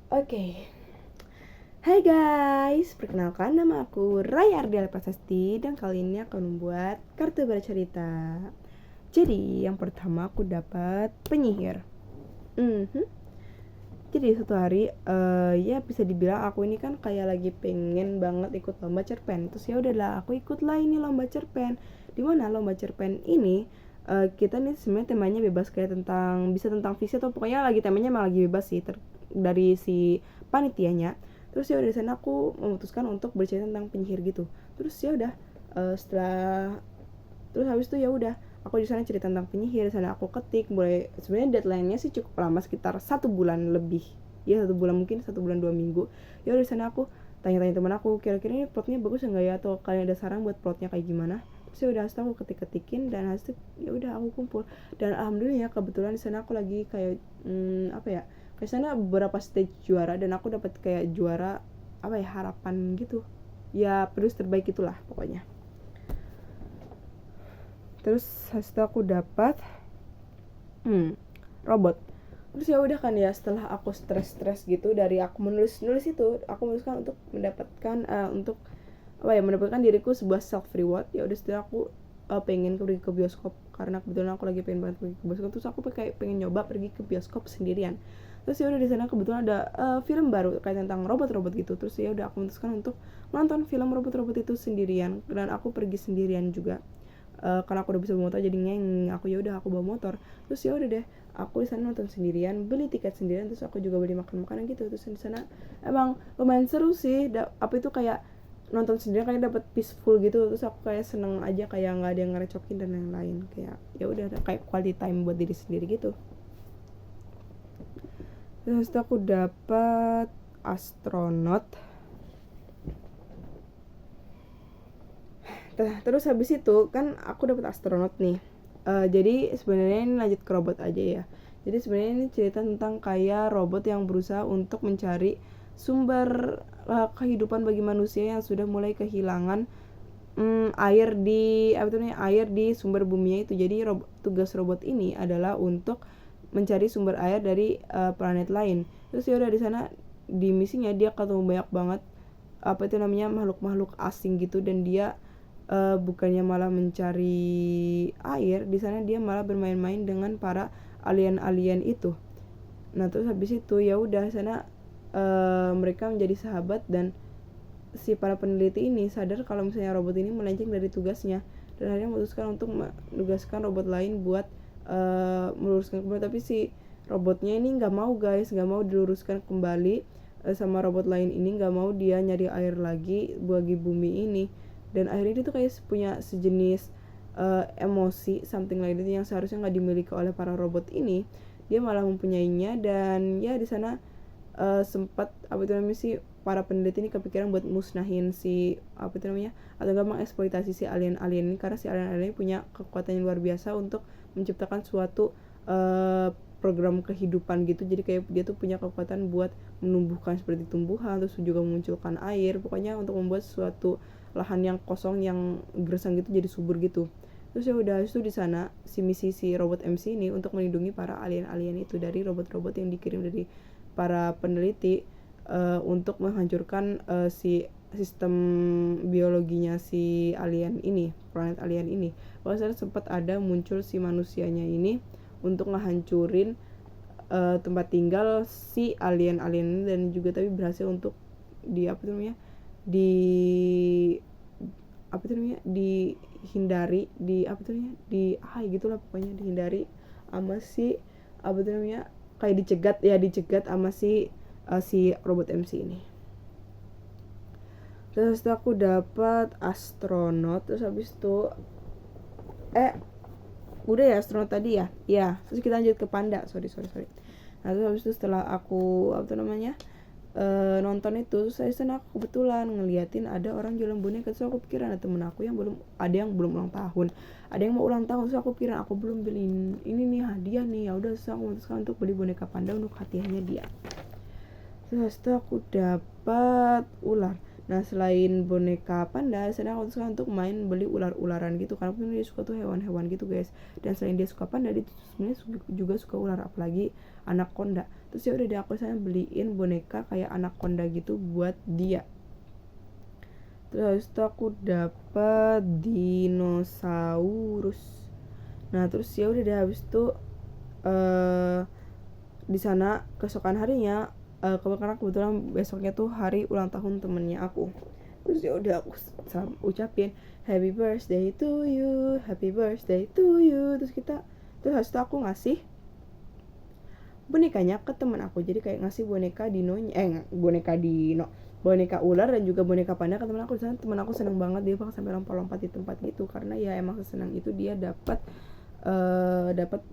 Oke. Hai guys, perkenalkan nama aku Raya Ardiala Prasasti dan kali ini akan membuat kartu bercerita. Jadi yang pertama aku dapat penyihir. Jadi suatu hari ya bisa dibilang aku ini kan kayak lagi pengen banget ikut lomba cerpen. Terus ya udahlah aku ikutlah ini lomba cerpen. Dimana lomba cerpen ini kita nih sebenarnya temanya bebas kayak tentang fiksi atau pokoknya lagi temanya emang lagi bebas sih dari si panitianya. Terus ya udah di sana aku memutuskan untuk bercerita tentang penyihir gitu. Terus ya udah setelah terus habis itu ya udah aku di sana cerita tentang penyihir. Di sana aku ketik, mulai sebenarnya deadline-nya sih cukup lama, sekitar 1 bulan lebih, ya 1 bulan, mungkin 1 bulan 2 minggu. Ya udah di sana aku tanya-tanya teman aku, kira-kira ini plotnya bagus enggak ya, atau kalian ada saran buat plotnya kayak gimana. Terus ya udah setelah aku ketik-ketikin dan hasil ya udah aku kumpul. Dan alhamdulillah ya kebetulan di sana aku lagi kayak apa ya, kayak sana beberapa stage juara dan aku dapat kayak juara apa ya, harapan gitu ya, penulis terbaik itulah pokoknya. Terus habis itu aku dapat robot. Terus ya udah kan ya, setelah aku stres gitu dari aku menulis itu, aku menuliskan untuk mendapatkan untuk apa ya, mendapatkan diriku sebuah self reward. Ya udah setelah aku pengen pergi ke bioskop karena kebetulan aku lagi pengen banget pergi ke bioskop. Terus aku pengen nyoba pergi ke bioskop sendirian. Terus ya udah di sana kebetulan ada film baru kayak tentang robot-robot gitu. Terus ya udah aku memutuskan untuk nonton film robot-robot itu sendirian dan aku pergi sendirian juga. Karena aku udah bisa bawa motor jadi aku ya udah aku bawa motor. Terus ya udah deh aku di sana nonton sendirian, beli tiket sendirian, terus aku juga beli makan makanan gitu. Terus di sana emang lumayan seru sih. Apa itu kayak nonton sendirian kayak dapat peaceful gitu. Terus aku kayak seneng aja, kayak nggak ada yang ngerecokin dan lain-lain. Kayak ya udah kayak quality time buat diri sendiri gitu. Terus itu aku dapat astronot. Terus habis itu kan aku dapat astronot nih. Jadi sebenarnya ini lanjut ke robot aja ya. Jadi sebenarnya ini cerita tentang kayak robot yang berusaha untuk mencari sumber kehidupan bagi manusia yang sudah mulai kehilangan air di air di sumber buminya itu. Jadi tugas robot ini adalah untuk mencari sumber air dari planet lain. Terus ya udah di sana di misinya dia ketemu banyak banget makhluk-makhluk asing gitu, dan dia bukannya malah mencari air, di sana dia malah bermain-main dengan para alien-alien itu. Nah terus habis itu ya udah sana mereka menjadi sahabat, dan si para peneliti ini sadar kalau misalnya robot ini melenceng dari tugasnya, dan akhirnya memutuskan untuk menugaskan robot lain buat meluruskan kembali. Tapi si robotnya ini nggak mau guys, nggak mau diluruskan kembali sama robot lain ini, nggak mau dia nyari air lagi bagi bumi ini. Dan akhirnya dia tuh kayak punya sejenis emosi something like that yang seharusnya nggak dimiliki oleh para robot ini, dia malah mempunyainya. Dan ya di sana sempat sih para peneliti ini kepikiran buat musnahin si atau enggak mengeksploitasi si alien-alien ini, karena si alien-alien ini punya kekuatan yang luar biasa untuk menciptakan suatu program kehidupan gitu. Jadi kayak dia tuh punya kekuatan buat menumbuhkan seperti tumbuhan, terus juga memunculkan air, pokoknya untuk membuat suatu lahan yang kosong yang gersang gitu jadi subur gitu. Terus ya udah itu di sana si misi si robot MC ini untuk melindungi para alien-alien itu dari robot-robot yang dikirim dari para peneliti untuk menghancurkan si sistem biologinya si alien ini, planet alien ini. Bahkan sempat ada muncul si manusianya ini untuk ngehancurin tempat tinggal si alien-alien ini, dan juga tapi berhasil untuk di dihindari, gitulah pokoknya, dihindari sama si kayak dicegat sama si robot MC ini. Terus aku dapat astronot. Terus habis itu udah ya astronot tadi ya. Terus kita lanjut ke panda. Sorry. Nah terus habis itu setelah aku nonton itu, saya sana aku kebetulan ngeliatin ada orang jualan boneka. Terus aku pikiran ada temen aku yang belum ulang tahun, ada yang mau ulang tahun. Terus aku pikiran aku belum beliin ini nih hadiah nih. Ya udah, terus aku memutuskan untuk beli boneka panda untuk hadiahnya dia. Terus itu aku dapat ular. Nah selain boneka panda, saya aku memutuskan untuk beli ular-ularan gitu, karena dia suka tuh hewan-hewan gitu guys. Dan selain dia suka panda, dia sebenarnya juga suka ular, apalagi anaconda. Terus ya udah deh aku sana beliin boneka kayak anaconda gitu buat dia. Terus habis itu aku dapet dinosaurus. Nah terus ya udah deh habis itu di sana keesokan harinya karena kebetulan besoknya tuh hari ulang tahun temennya aku. Terus ya udah aku ucapin happy birthday to you, happy birthday to you. Terus habis itu aku ngasih bonekanya ke teman aku. Jadi kayak ngasih boneka boneka ular dan juga boneka panda ke teman aku. Di sana teman aku seneng banget, dia bahkan sampai lompat-lompat di tempat gitu karena ya emang sesenang itu dia dapat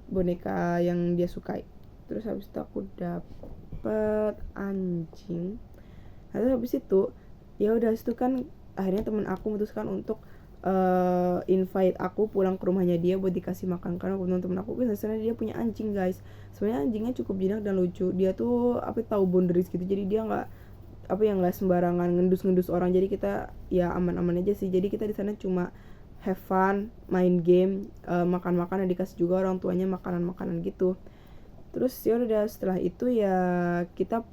boneka yang dia sukai. Terus habis itu aku dapet anjing. Terus habis itu ya udah itu kan akhirnya temen aku memutuskan untuk invite aku pulang ke rumahnya dia buat dikasih makan karena temen aku kan sebenarnya dia punya anjing guys. Sebenarnya anjingnya cukup jinak dan lucu. Dia tuh tahu boundaries gitu. Jadi dia nggak sembarangan ngendus orang. Jadi kita ya aman-aman aja sih. Jadi kita di sana cuma have fun, main game, makan-makan dan dikasih juga orang tuanya makanan-makanan gitu. Terus ya udah setelah itu ya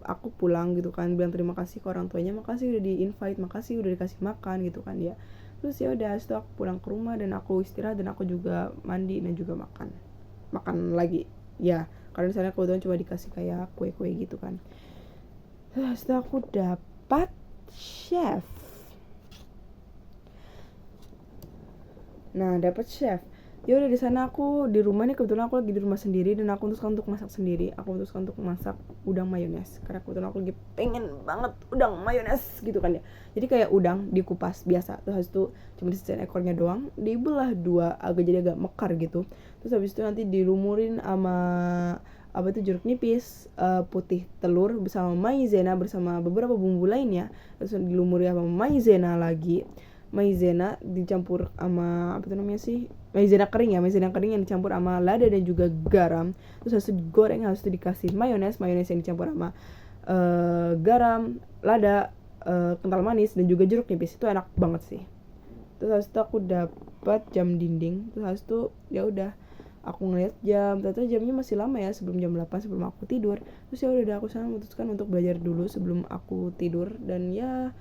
aku pulang gitu kan, bilang terima kasih ke orang tuanya, makasih udah di invite, makasih udah dikasih makan gitu kan dia. Terus ya udah setelah aku pulang ke rumah dan aku istirahat dan aku juga mandi dan juga makan lagi ya, karena di sana kebetulan cuma dikasih kayak kue-kue gitu kan. Setelah aku dapat chef. Ya udah di sana aku di rumah nih, kebetulan aku lagi di rumah sendiri dan aku memutuskan untuk masak sendiri. Aku memutuskan untuk masak udang mayones karena kebetulan aku lagi pengen banget udang mayones gitu kan ya. Jadi kayak udang dikupas biasa, terus habis itu cuma disisain ekornya doang, dibelah dua jadi agak mekar gitu. Terus habis itu nanti dilumurin sama jeruk nipis, putih telur bersama maizena bersama beberapa bumbu lainnya. Terus dilumuri sama maizena lagi. Maizena dicampur sama maizena kering yang dicampur sama lada dan juga garam. Terus harus digoreng, harus dikasih mayones yang dicampur sama garam, lada, kental manis dan juga jeruk nipis. Itu enak banget sih. Terus habis itu aku dapat jam dinding. Terus habis itu ya udah aku ngeliat jam, ternyata jamnya masih lama ya, sebelum jam 8 sebelum aku tidur. Terus ya udah aku sana memutuskan untuk belajar dulu sebelum aku tidur dan ya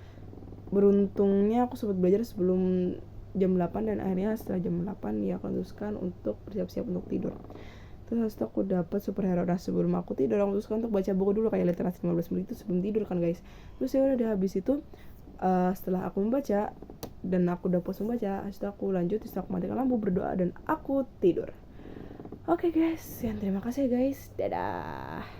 beruntungnya aku sempat belajar sebelum jam 8 dan akhirnya setelah jam 8 ya aku memutuskan untuk bersiap-siap untuk tidur. Terus aku dapat superhero. Nah sebelum aku tidur aku memutuskan untuk baca buku dulu kayak literasi 15 menit itu sebelum tidur kan guys. Terus ya udah habis itu setelah aku membaca dan aku udah puas membaca, setelah aku lanjut, setelah aku matikan lampu, berdoa dan aku tidur. Oke guys, terima kasih guys, dadah.